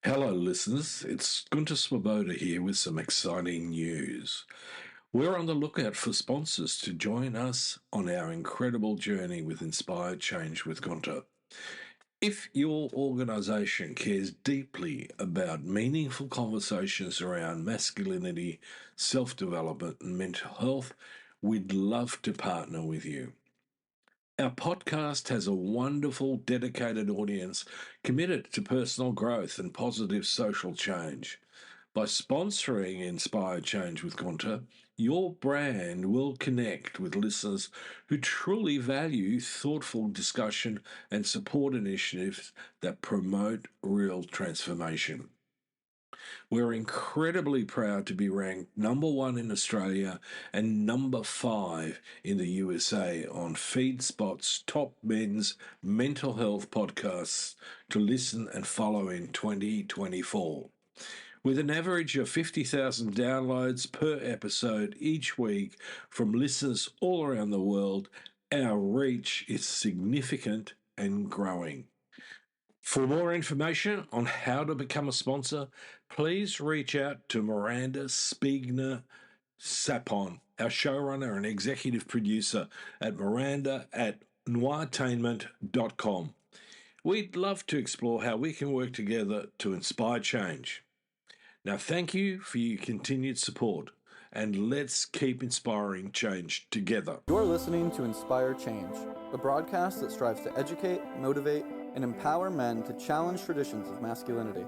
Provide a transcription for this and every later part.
Hello, listeners. It's Gunter here with some exciting news. We're on the lookout for sponsors to join us on our incredible journey with Inspired Change with Gunter. If your organisation cares deeply about meaningful conversations around masculinity, self development, and mental health, we'd love to partner with you. Our podcast has a wonderful, dedicated audience committed to personal growth and positive social change. By sponsoring Inspired Change with Gunter, your brand will connect with listeners who truly value thoughtful discussion and support initiatives that promote real transformation. We're incredibly proud to be ranked number one in Australia and number 5 in the USA on FeedSpot's top men's mental health podcasts to listen and follow in 2024. With an average of 50,000 downloads per episode each week from listeners all around the world, our reach is significant and growing. For more information on how to become a sponsor, please reach out to Miranda Spiegner Sapon, our showrunner and executive producer at miranda@noirtainment.com. We'd love to explore how we can work together to inspire change. Now, thank you for your continued support, and let's keep inspiring change together. You're listening to Inspire Change, a broadcast that strives to educate, motivate, and empower men to challenge traditions of masculinity.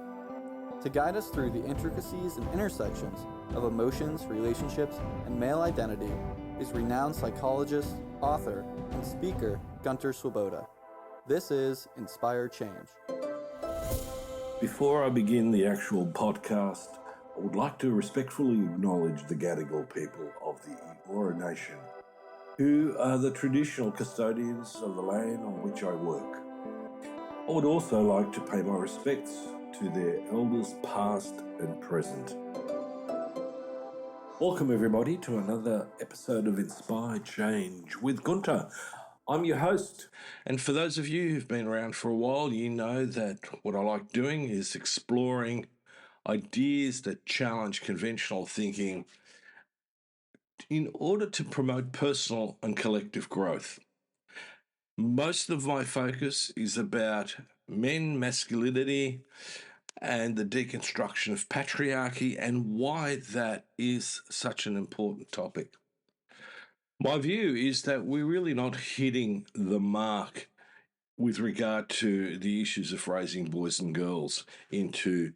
To guide us through the intricacies and intersections of emotions, relationships, and male identity is renowned psychologist, author, and speaker Gunter Swoboda. This is Inspire Change. Before I begin the actual podcast, I would like to respectfully acknowledge the Gadigal people of the Eora Nation, who are the traditional custodians of the land on which I work. I would also like to pay my respects to their elders past and present. Welcome everybody to another episode of Inspired Change with Gunter. I'm your host, and for those of you who've been around for a while, you know that what I like doing is exploring ideas that challenge conventional thinking in order to promote personal and collective growth. Most of my focus is about men, masculinity, and the deconstruction of patriarchy and why that is such an important topic. My view is that we're really not hitting the mark with regard to the issues of raising boys and girls into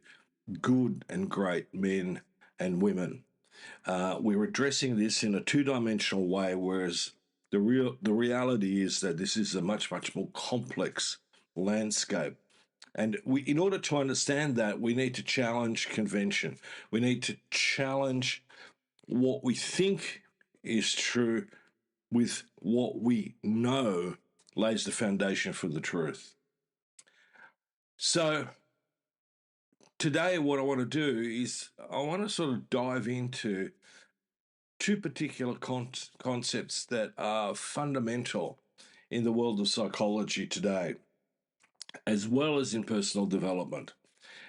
good and great men and women. We're addressing this in a two-dimensional way, whereas the reality is that this is a much more complex landscape. And in order to understand that, we need to challenge convention. We need to challenge what we think is true with what we know lays the foundation for the truth. So today what I want to do is I want to sort of dive into two particular concepts that are fundamental in the world of psychology today, as well as in personal development.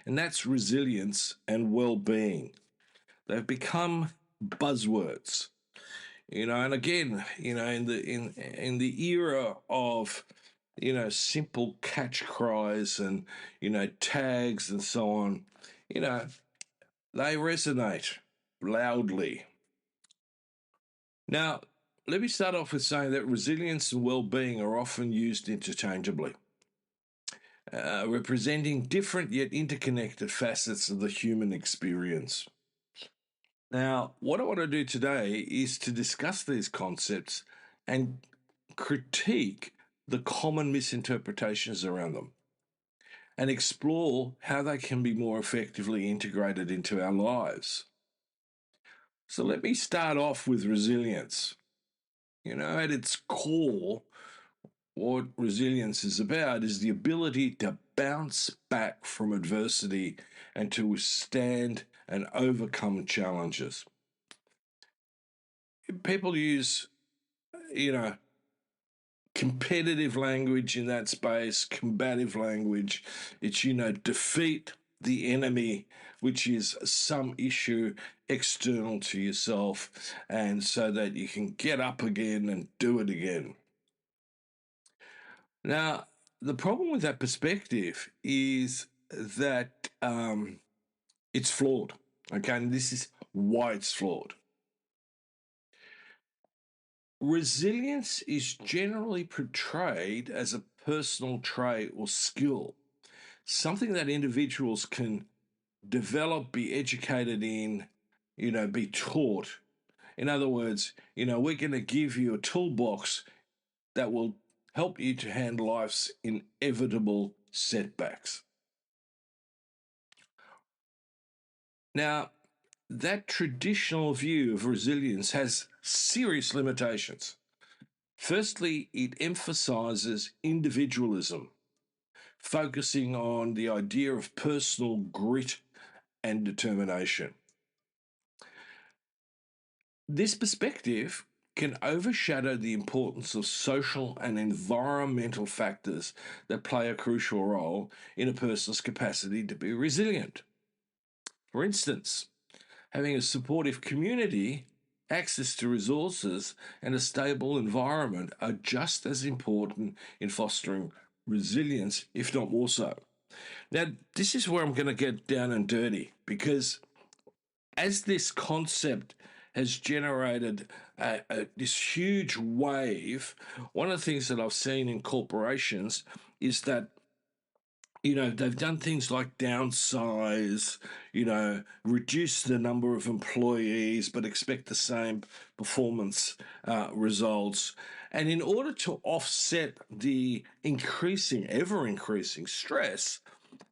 And that's resilience and well-being. They've become buzzwords. And again, in the era of, simple catch cries and, tags and so on, they resonate loudly. Now, let me start off with saying that resilience and well-being are often used interchangeably, representing different yet interconnected facets of the human experience. Now, what I want to do today is to discuss these concepts and critique the common misinterpretations around them and explore how they can be more effectively integrated into our lives. So let me start off with resilience. At its core, what resilience is about is the ability to bounce back from adversity and to withstand and overcome challenges. People use, competitive language in that space, combative language. It's, defeat the enemy, which is some issue external to yourself, and so that you can get up again and do it again. Now, the problem with that perspective is that it's flawed. Okay, and this is why it's flawed. Resilience is generally portrayed as a personal trait or skill, something that individuals can develop, be educated in, be taught. In other words, we're going to give you a toolbox that will help you to handle life's inevitable setbacks. Now, that traditional view of resilience has serious limitations. Firstly, it emphasizes individualism, focusing on the idea of personal grit and determination. This perspective can overshadow the importance of social and environmental factors that play a crucial role in a person's capacity to be resilient. For instance, having a supportive community, access to resources, and a stable environment are just as important in fostering resilience, if not more so. Now, this is where I'm going to get down and dirty, because as this concept has generated this huge wave, one of the things that I've seen in corporations is that they've done things like downsize, reduce the number of employees, but expect the same performance results. And in order to offset the ever increasing stress,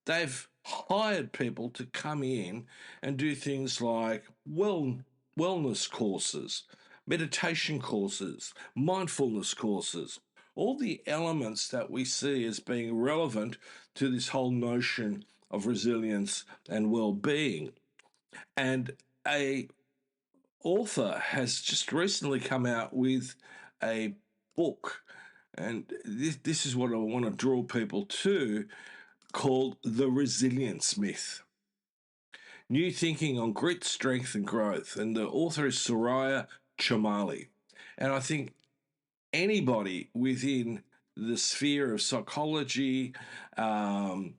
they've hired people to come in and do things like wellness courses, meditation courses, mindfulness courses, all the elements that we see as being relevant to this whole notion of resilience and well-being. And a author has just recently come out with a book, and this is what I want to draw people to, called The Resilience Myth. New Thinking on Grit, Strength and Growth. And the author is Soraya Chomali. And I think anybody within the sphere of psychology and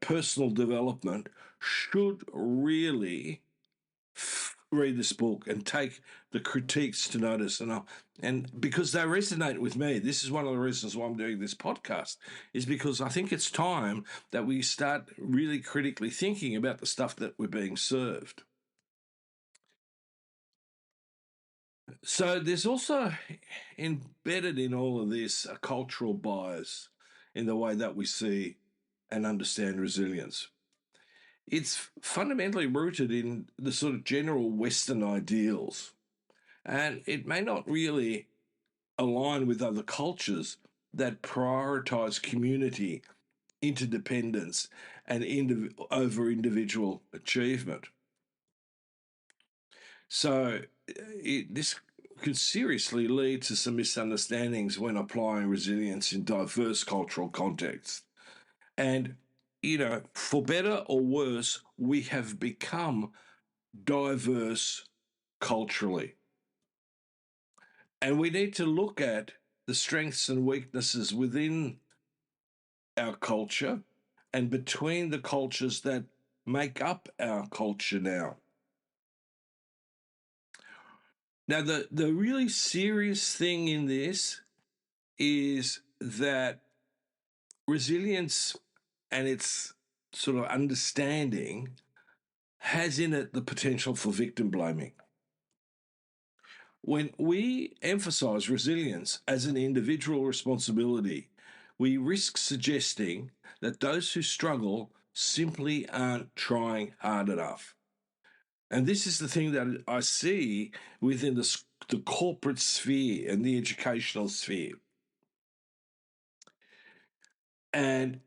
personal development should really read this book and take the critiques to notice. And because they resonate with me, this is one of the reasons why I'm doing this podcast, is because I think it's time that we start really critically thinking about the stuff that we're being served. So there's also embedded in all of this a cultural bias in the way that we see and understand resilience. It's fundamentally rooted in the sort of general Western ideals, and it may not really align with other cultures that prioritize community, interdependence, and over individual achievement. So this could seriously lead to some misunderstandings when applying resilience in diverse cultural contexts. And, for better or worse, we have become diverse culturally. And we need to look at the strengths and weaknesses within our culture and between the cultures that make up our culture now. Now, the really serious thing in this is that resilience and its sort of understanding has in it the potential for victim blaming. When we emphasize resilience as an individual responsibility, we risk suggesting that those who struggle simply aren't trying hard enough. And this is the thing that I see within the corporate sphere and the educational sphere. And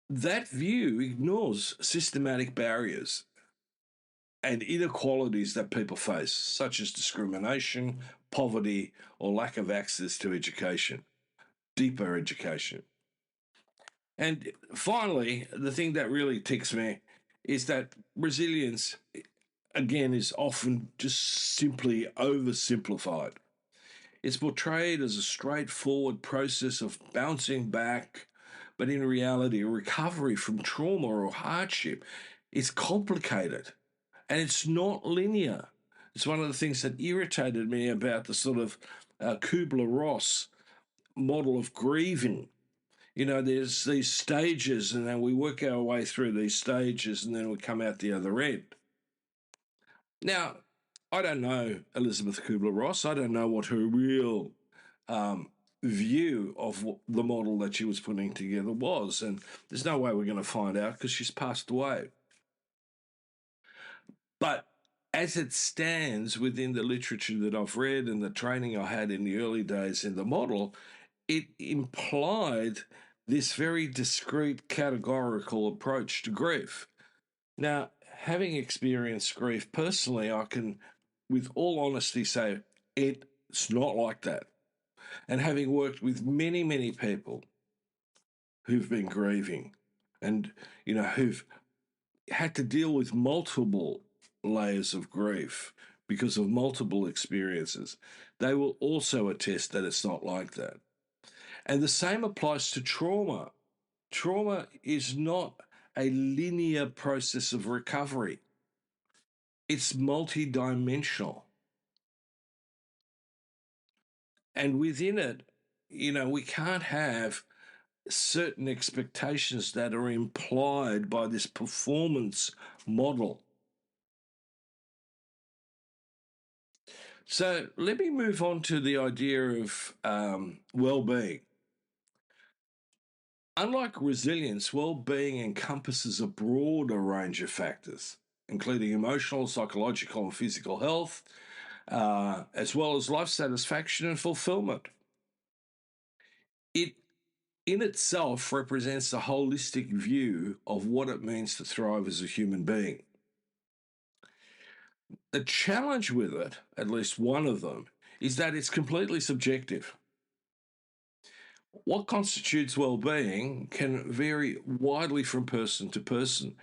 that view ignores systematic barriers and inequalities that people face, such as discrimination, poverty, or lack of access to education, deeper education. And finally, the thing that really ticks me is that resilience, again, is often just simply oversimplified. It's portrayed as a straightforward process of bouncing back, but in reality, recovery from trauma or hardship is complicated and it's not linear. It's one of the things that irritated me about the sort of Kubler-Ross model of grieving. You know, there's these stages, and then we work our way through these stages, and then we come out the other end. Now, I don't know Elizabeth Kubler-Ross. I don't know what her real view of the model that she was putting together was, and there's no way we're going to find out because she's passed away. But as it stands within the literature that I've read and the training I had in the early days in the model, it implied this very discrete categorical approach to grief. Now, having experienced grief personally, I can, with all honesty, say it's not like that. And having worked with many, many people who've been grieving and, you know, who've had to deal with multiple layers of grief because of multiple experiences, they will also attest that it's not like that. And the same applies to trauma. Trauma is not a linear process of recovery. It's multidimensional. And within it, you know, we can't have certain expectations that are implied by this performance model. So let me move on to the idea of well-being. Unlike resilience, well-being encompasses a broader range of factors, including emotional, psychological, and physical health, as well as life satisfaction and fulfillment. It in itself represents a holistic view of what it means to thrive as a human being. The challenge with it, at least one of them, is that it's completely subjective. What constitutes well-being can vary widely from person to person,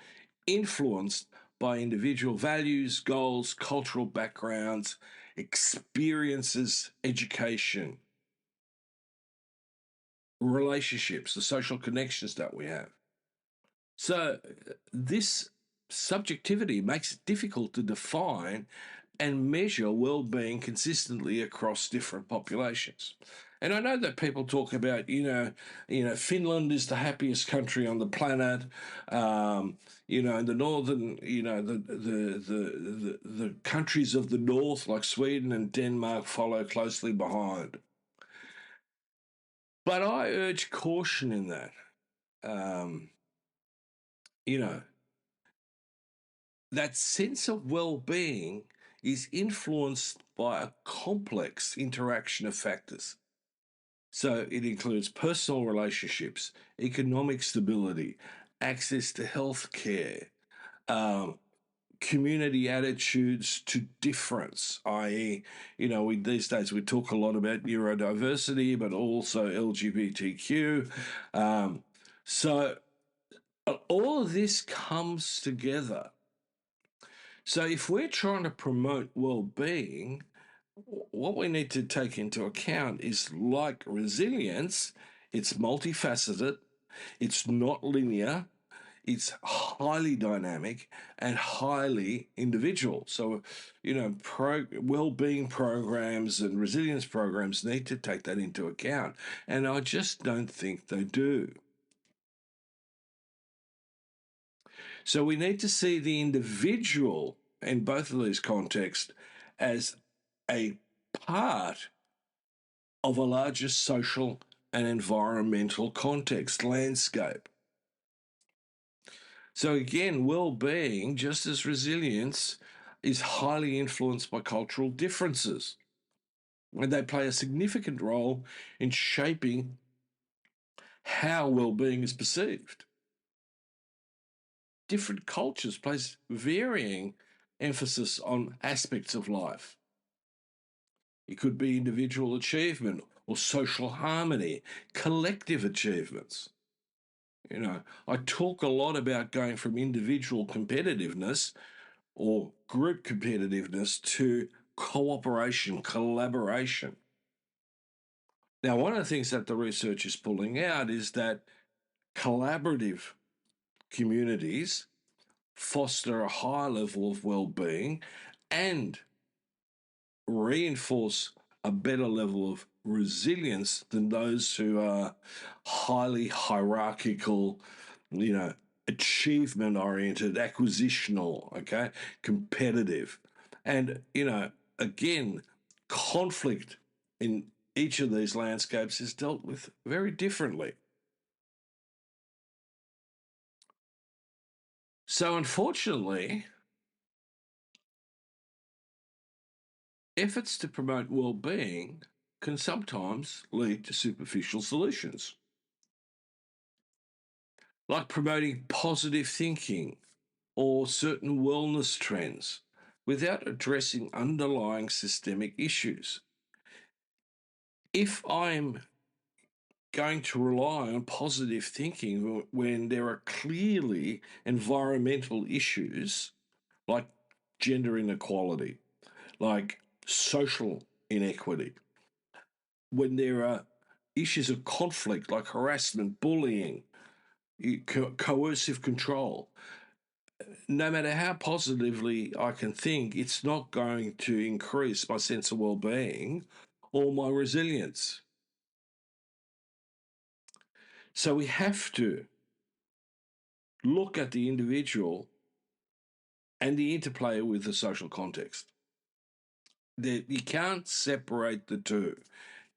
influenced by individual values, goals, cultural backgrounds, experiences, education, relationships, the social connections that we have. So this subjectivity makes it difficult to define and measure well-being consistently across different populations. And I know that people talk about, Finland is the happiest country on the planet. In the northern, the countries of the north like Sweden and Denmark follow closely behind. But I urge caution in that. That sense of well-being is influenced by a complex interaction of factors. So it includes personal relationships, economic stability, access to health care, community attitudes to difference, i.e., these days we talk a lot about neurodiversity, but also LGBTQ. So all of this comes together. So if we're trying to promote well-being, what we need to take into account is, like resilience, it's multifaceted, it's not linear, it's highly dynamic and highly individual. So, well-being programs and resilience programs need to take that into account. And I just don't think they do. So we need to see the individual in both of these contexts as a part of a larger social and environmental context landscape. So again, well-being, just as resilience, is highly influenced by cultural differences. And they play a significant role in shaping how well-being is perceived. Different cultures place varying emphasis on aspects of life. It could be individual achievement or social harmony, collective achievements. I talk a lot about going from individual competitiveness or group competitiveness to cooperation, collaboration. Now, one of the things that the research is pulling out is that collaborative communities foster a high level of well-being and reinforce a better level of resilience than those who are highly hierarchical, achievement oriented, acquisitional, okay, competitive. And, again, conflict in each of these landscapes is dealt with very differently. So, unfortunately, efforts to promote well-being can sometimes lead to superficial solutions, like promoting positive thinking or certain wellness trends without addressing underlying systemic issues. If I'm going to rely on positive thinking when there are clearly environmental issues like gender inequality, like social inequity, when there are issues of conflict like harassment, bullying, coercive control, no matter how positively I can think, it's not going to increase my sense of well-being or my resilience. So we have to look at the individual and the interplay with the social context. You can't separate the two.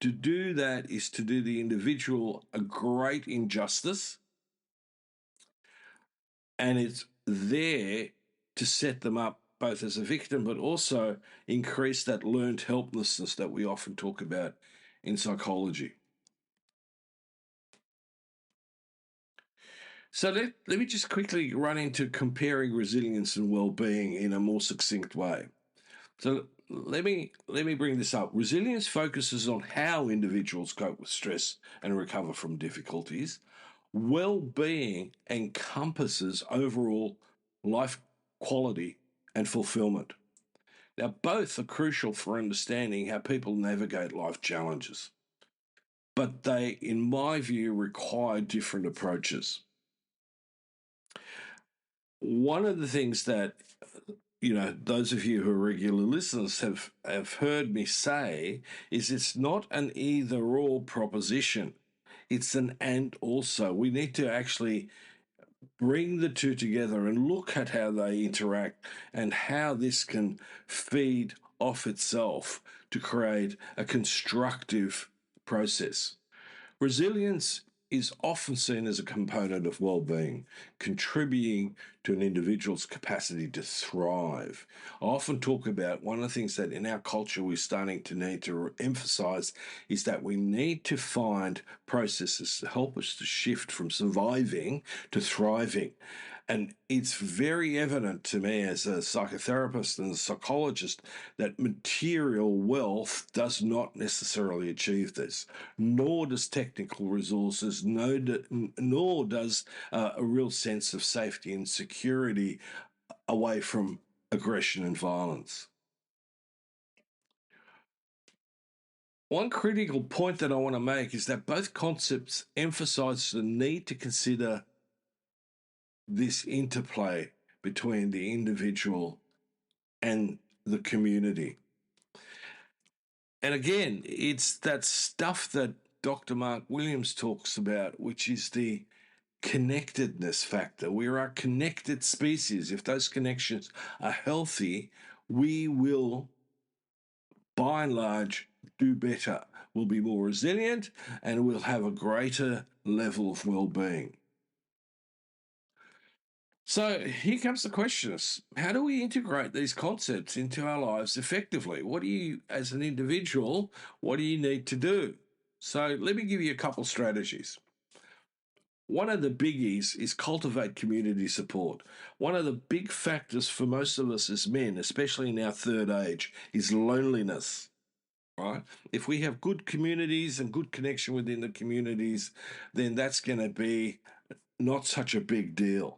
To do that is to do the individual a great injustice, and it's there to set them up both as a victim but also increase that learned helplessness that we often talk about in psychology. So let me just quickly run into comparing resilience and well-being in a more succinct way. So let me bring this up. Resilience focuses on how individuals cope with stress and recover from difficulties. Well-being encompasses overall life quality and fulfillment. Now, both are crucial for understanding how people navigate life challenges, but they, in my view, require different approaches. One of the things that those of you who are regular listeners have heard me say is it's not an either or proposition. It's an and also. We need to actually bring the two together and look at how they interact and how this can feed off itself to create a constructive process. Resilience is often seen as a component of well-being, contributing to an individual's capacity to thrive. I often talk about one of the things that in our culture we're starting to need to emphasize is that we need to find processes to help us to shift from surviving to thriving. And it's very evident to me as a psychotherapist and a psychologist that material wealth does not necessarily achieve this, nor does technical resources, nor does a real sense of safety and security away from aggression and violence. One critical point that I want to make is that both concepts emphasize the need to consider this interplay between the individual and the community. And again, it's that stuff that Dr. Mark Williams talks about, which is the connectedness factor. We are a connected species. If those connections are healthy, we will, by and large, do better. We'll be more resilient and we'll have a greater level of well-being. So here comes the questions. How do we integrate these concepts into our lives effectively? What do you, as an individual, what do you need to do? So let me give you a couple strategies. One of the biggies is cultivate community support. One of the big factors for most of us as men, especially in our third age, is loneliness. Right? If we have good communities and good connection within the communities, then that's going to be not such a big deal.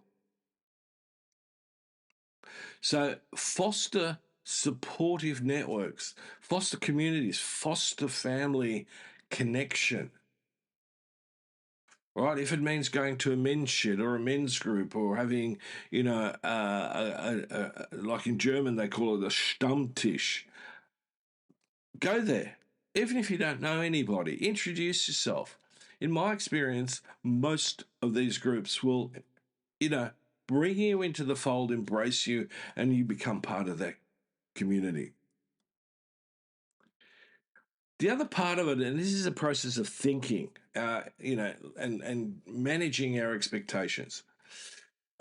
So foster supportive networks, foster communities, foster family connection. Right, if it means going to a men's shed or a men's group or having, like in German they call it a Stammtisch, go there. Even if you don't know anybody, introduce yourself. In my experience, most of these groups will, bring you into the fold, embrace you, and you become part of that community. The other part of it, and this is a process of thinking, and managing our expectations.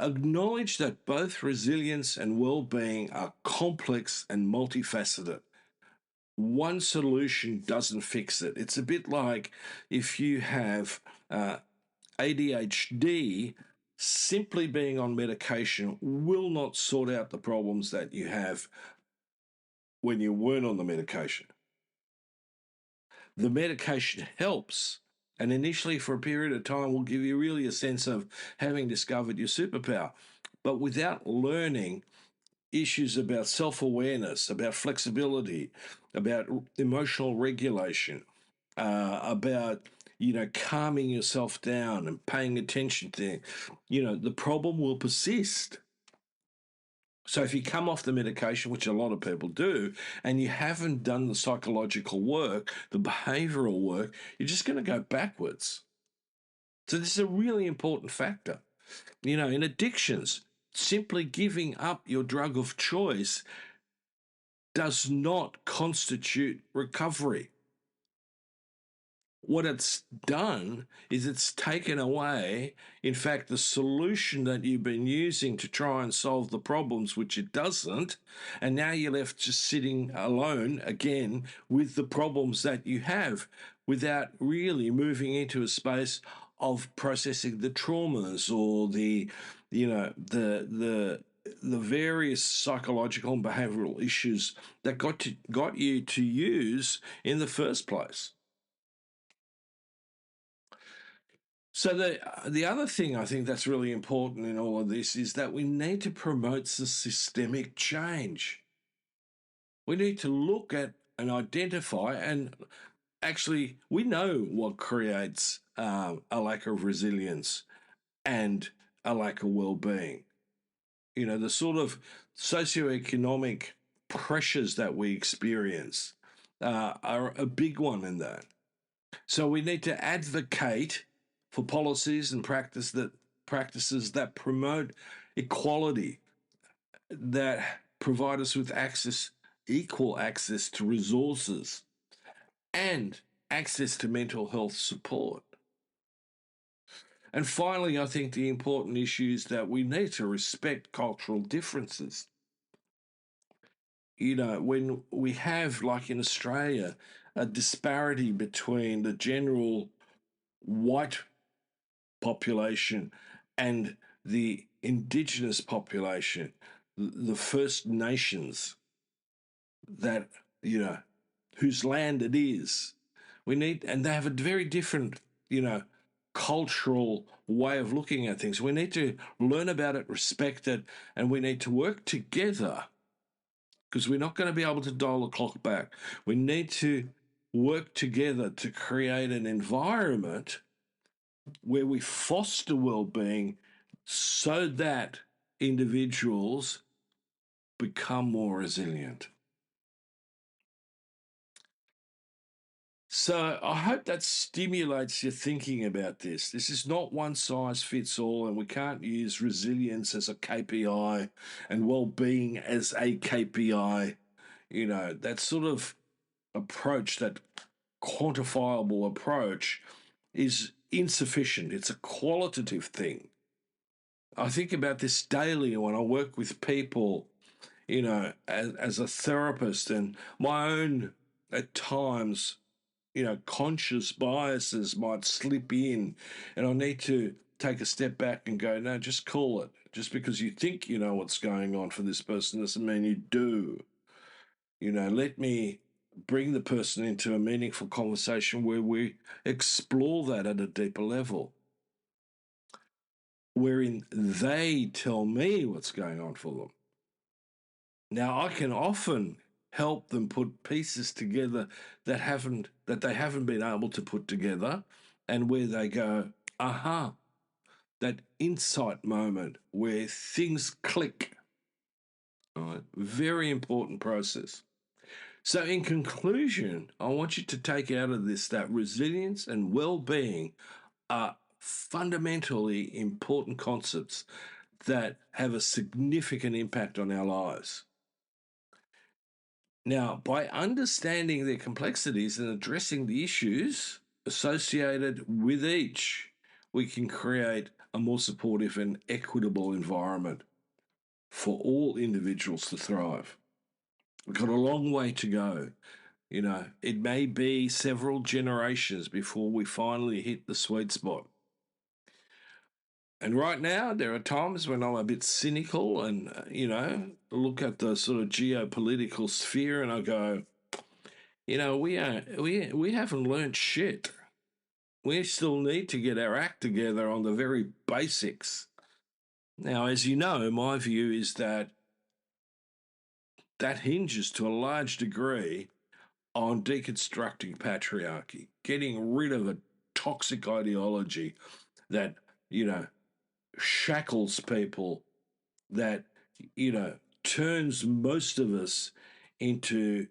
Acknowledge that both resilience and well-being are complex and multifaceted. One solution doesn't fix it. It's a bit like if you have ADHD, simply being on medication will not sort out the problems that you have when you weren't on the medication. The medication helps, and initially for a period of time will give you really a sense of having discovered your superpower. But without learning issues about self-awareness, about flexibility, about emotional regulation, about calming yourself down and paying attention to, the problem will persist. So if you come off the medication, which a lot of people do, and you haven't done the psychological work, the behavioral work, you're just going to go backwards. So this is a really important factor. In addictions, simply giving up your drug of choice does not constitute recovery. What it's done is it's taken away, in fact, the solution that you've been using to try and solve the problems, which it doesn't, and now you're left just sitting alone again with the problems that you have without really moving into a space of processing the traumas or the various psychological and behavioral issues that got you to use in the first place. So the other thing I think that's really important in all of this is that we need to promote the systemic change. We need to look at and identify, and actually we know what creates a lack of resilience and a lack of well-being. The sort of socioeconomic pressures that we experience are a big one in that. So we need to advocate for policies and practices that promote equality, that provide us with equal access to resources and access to mental health support. And finally, I think the important issue is that we need to respect cultural differences. When we have, like in Australia, a disparity between the general white population and the indigenous population, the First Nations that, whose land it is. And they have a very different, cultural way of looking at things. We need to learn about it, respect it, and we need to work together because we're not going to be able to dial the clock back. We need to work together to create an environment where we foster well-being so that individuals become more resilient. So I hope that stimulates your thinking about this. This is not one size fits all, and we can't use resilience as a KPI and well-being as a KPI. That sort of approach, that quantifiable approach, is insufficient. It's a qualitative thing. I think about this daily when I work with people, as a therapist, and my own, at times, conscious biases might slip in, and I need to take a step back and go, no, just call it. Just because you think you know what's going on for this person doesn't mean you do. Let me bring the person into a meaningful conversation where we explore that at a deeper level. wherein they tell me what's going on for them. Now, I can often help them put pieces together that they haven't been able to put together, and where they go, aha, that insight moment where things click. All right, very important process. So, in conclusion, I want you to take out of this that resilience and well-being are fundamentally important concepts that have a significant impact on our lives. Now, by understanding their complexities and addressing the issues associated with each, we can create a more supportive and equitable environment for all individuals to thrive. We've got a long way to go. It may be several generations before we finally hit the sweet spot. And right now, there are times when I'm a bit cynical and, look at the sort of geopolitical sphere and I go, we haven't learned shit. We still need to get our act together on the very basics. Now, as you know, my view is that hinges to a large degree on deconstructing patriarchy, getting rid of a toxic ideology that, shackles people, that, turns most of us into,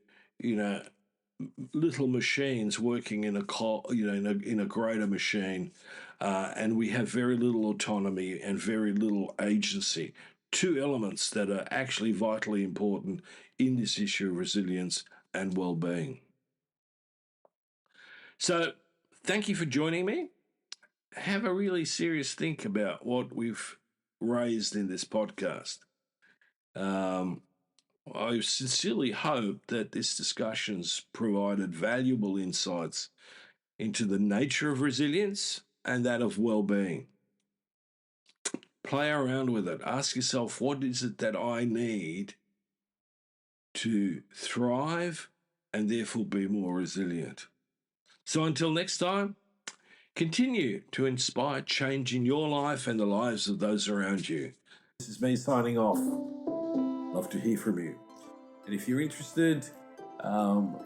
little machines working in a greater machine, and we have very little autonomy and very little agency. Two elements that are actually vitally important in this issue of resilience and well-being. So, thank you for joining me. Have a really serious think about what we've raised in this podcast. I sincerely hope that this discussion's provided valuable insights into the nature of resilience and that of well-being. Play around with it. Ask yourself, what is it that I need to thrive and therefore be more resilient? So until next time, continue to inspire change in your life and the lives of those around you. This is me signing off. Love to hear from you. And if you're interested,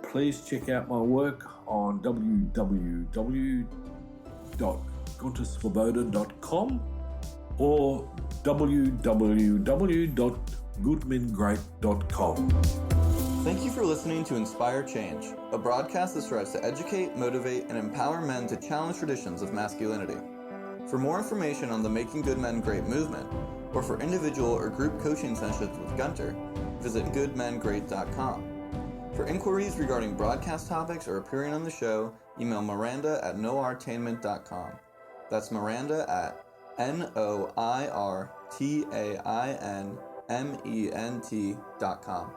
please check out my work on www.gunterswoboda.com or www.goodmengreat.com. Thank you for listening to Inspire Change, a broadcast that strives to educate, motivate, and empower men to challenge traditions of masculinity. For more information on the Making Good Men Great movement, or for individual or group coaching sessions with Gunter, visit goodmengreat.com. For inquiries regarding broadcast topics or appearing on the show, email Miranda@noirtainment.com. That's Miranda at NOIRTAINment.com.